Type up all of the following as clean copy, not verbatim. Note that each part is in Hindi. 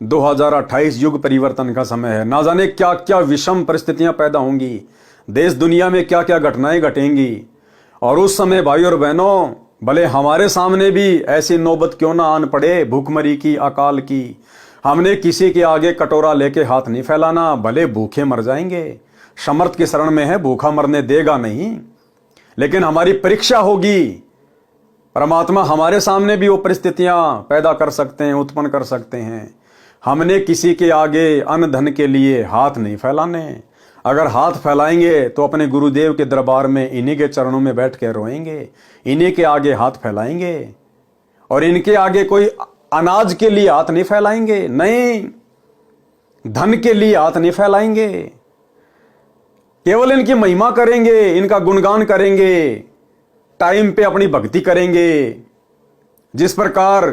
2028 युग परिवर्तन का समय है। ना जाने क्या क्या विषम परिस्थितियां पैदा होंगी, देश दुनिया में क्या क्या घटनाएं घटेंगी। और उस समय भाई और बहनों, भले हमारे सामने भी ऐसी नौबत क्यों ना आन पड़े, भूखमरी की, अकाल की, हमने किसी के आगे कटोरा लेके हाथ नहीं फैलाना। भले भूखे मर जाएंगे, समर्थ की शरण में है, भूखा मरने देगा नहीं। लेकिन हमारी परीक्षा होगी, परमात्मा हमारे सामने भी वो परिस्थितियां पैदा कर सकते हैं, उत्पन्न कर सकते हैं। हमने किसी के आगे अन्न धन के लिए हाथ नहीं फैलाने। अगर हाथ फैलाएंगे तो अपने गुरुदेव के दरबार में इन्हीं के चरणों में बैठ के रोएंगे, इन्हीं के आगे हाथ फैलाएंगे। और इनके आगे कोई अनाज के लिए हाथ नहीं फैलाएंगे, नहीं, धन के लिए हाथ नहीं फैलाएंगे। केवल इनकी महिमा करेंगे, इनका गुणगान करेंगे, टाइम पे अपनी भक्ति करेंगे। जिस प्रकार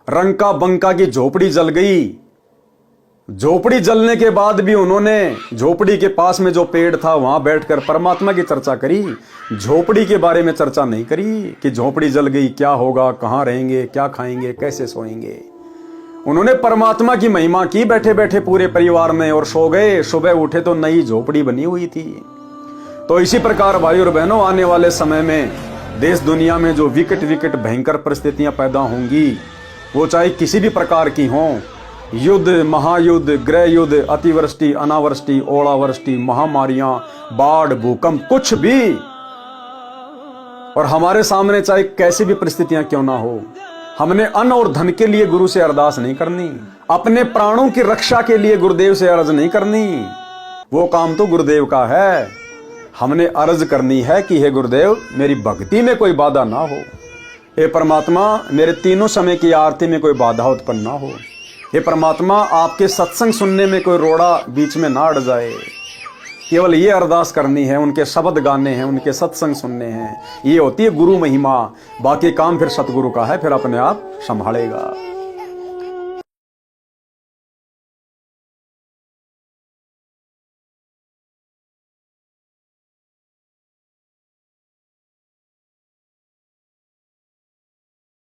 रंका बंका की झोपड़ी जल गई, झोपड़ी जलने के बाद भी उन्होंने झोपड़ी के पास में जो पेड़ था वहां बैठकर परमात्मा की चर्चा करी, झोपड़ी के बारे में चर्चा नहीं करी कि झोपड़ी जल गई, क्या होगा, कहां रहेंगे, क्या खाएंगे, कैसे सोएंगे। उन्होंने परमात्मा की महिमा की बैठे बैठे पूरे परिवार में, और सो गए। सुबह उठे तो नई झोपड़ी बनी हुई थी। तो इसी प्रकार भाई और बहनों, आने वाले समय में देश दुनिया में जो विकट विकट भयंकर परिस्थितियां पैदा होंगी, वो चाहे किसी भी प्रकार की हों, युद्ध, महायुद्ध, गृह युद्ध, अतिवृष्टि, अनावृष्टि, ओलावृष्टि, महामारियां, बाढ़, भूकंप, कुछ भी। और हमारे सामने चाहे कैसी भी परिस्थितियां क्यों ना हो, हमने अन्न और धन के लिए गुरु से अरदास नहीं करनी, अपने प्राणों की रक्षा के लिए गुरुदेव से अर्ज नहीं करनी। वो काम तो गुरुदेव का है। हमने अर्ज करनी है कि हे गुरुदेव, मेरी भक्ति में कोई बाधा ना हो। हे परमात्मा, मेरे तीनों समय की आरती में कोई बाधा उत्पन्न ना हो। हे परमात्मा, आपके सत्संग सुनने में कोई रोड़ा बीच में ना अड़ जाए। केवल ये अरदास करनी है, उनके शब्द गाने हैं, उनके सत्संग सुनने हैं। ये होती है गुरु महिमा। बाकी काम फिर सतगुरु का है, फिर अपने आप संभालेगा।